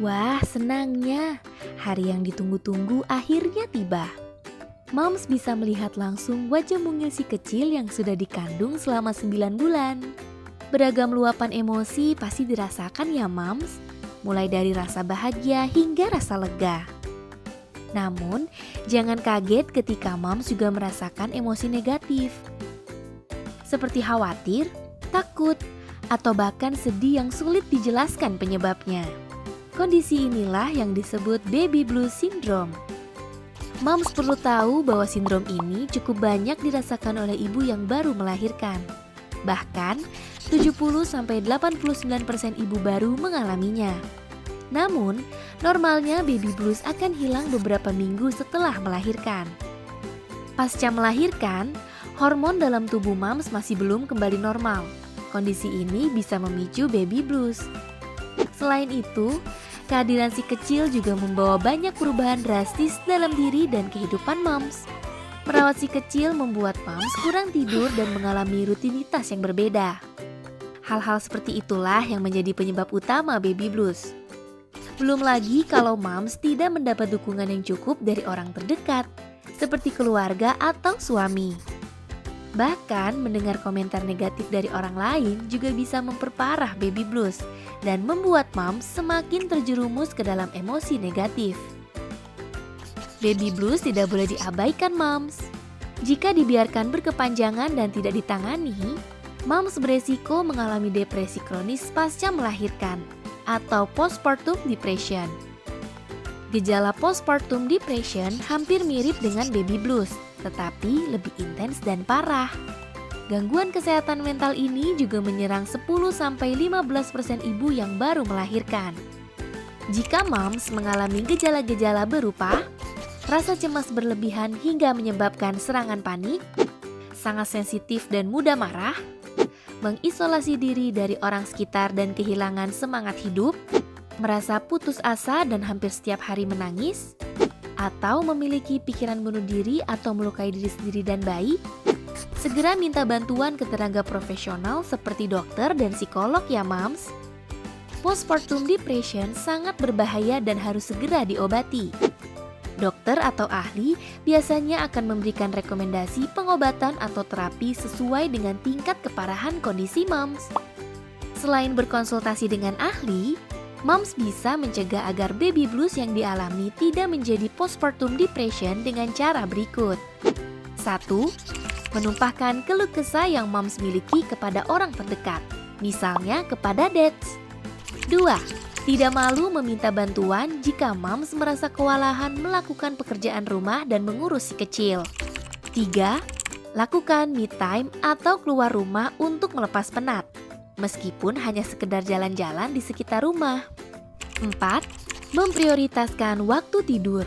Wah, senangnya. Hari yang ditunggu-tunggu akhirnya tiba. Moms bisa melihat langsung wajah mungil si kecil yang sudah dikandung selama 9 bulan. Beragam luapan emosi pasti dirasakan ya Moms, mulai dari rasa bahagia hingga rasa lega. Namun, jangan kaget ketika Moms juga merasakan emosi negatif. Seperti khawatir, takut, atau bahkan sedih yang sulit dijelaskan penyebabnya. Kondisi inilah yang disebut baby blues syndrome. Moms perlu tahu bahwa sindrom ini cukup banyak dirasakan oleh ibu yang baru melahirkan. Bahkan, 70-89% ibu baru mengalaminya. Namun, normalnya baby blues akan hilang beberapa minggu setelah melahirkan. Pasca melahirkan, hormon dalam tubuh moms masih belum kembali normal. Kondisi ini bisa memicu baby blues. Selain itu, kehadiran si kecil juga membawa banyak perubahan drastis dalam diri dan kehidupan moms. Merawat si kecil membuat moms kurang tidur dan mengalami rutinitas yang berbeda. Hal-hal seperti itulah yang menjadi penyebab utama baby blues. Belum lagi kalau moms tidak mendapat dukungan yang cukup dari orang terdekat, seperti keluarga atau suami. Bahkan mendengar komentar negatif dari orang lain juga bisa memperparah baby blues dan membuat moms semakin terjerumus ke dalam emosi negatif. Baby blues tidak boleh diabaikan moms. Jika dibiarkan berkepanjangan dan tidak ditangani, moms beresiko mengalami depresi kronis pasca melahirkan atau postpartum depression. Gejala postpartum depression hampir mirip dengan baby blues, tetapi lebih intens dan parah. Gangguan kesehatan mental ini juga menyerang 10-15% ibu yang baru melahirkan. Jika moms mengalami gejala-gejala berupa rasa cemas berlebihan hingga menyebabkan serangan panik, sangat sensitif dan mudah marah, mengisolasi diri dari orang sekitar dan kehilangan semangat hidup, merasa putus asa dan hampir setiap hari menangis, atau memiliki pikiran bunuh diri atau melukai diri sendiri dan bayi, segera minta bantuan ke tenaga profesional seperti dokter dan psikolog ya moms. Postpartum depression sangat berbahaya dan harus segera diobati. Dokter atau ahli biasanya akan memberikan rekomendasi pengobatan atau terapi sesuai dengan tingkat keparahan kondisi moms. Selain berkonsultasi dengan ahli, moms bisa mencegah agar baby blues yang dialami tidak menjadi postpartum depression dengan cara berikut. 1. Menumpahkan keluh kesah yang moms miliki kepada orang terdekat, misalnya kepada dads. 2. Tidak malu meminta bantuan jika moms merasa kewalahan melakukan pekerjaan rumah dan mengurus si kecil. 3. Lakukan me time atau keluar rumah untuk melepas penat, meskipun hanya sekedar jalan-jalan di sekitar rumah. 4. Memprioritaskan waktu tidur.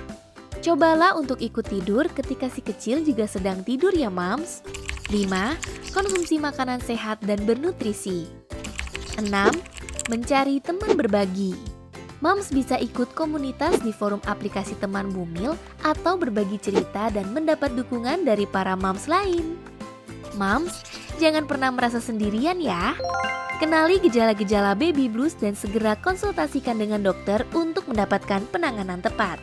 Cobalah untuk ikut tidur ketika si kecil juga sedang tidur ya moms. 5. Konsumsi makanan sehat dan bernutrisi. 6. Mencari teman berbagi. Moms bisa ikut komunitas di forum aplikasi teman bumil atau berbagi cerita dan mendapat dukungan dari para moms lain. Moms, jangan pernah merasa sendirian ya. Kenali gejala-gejala baby blues dan segera konsultasikan dengan dokter untuk mendapatkan penanganan tepat.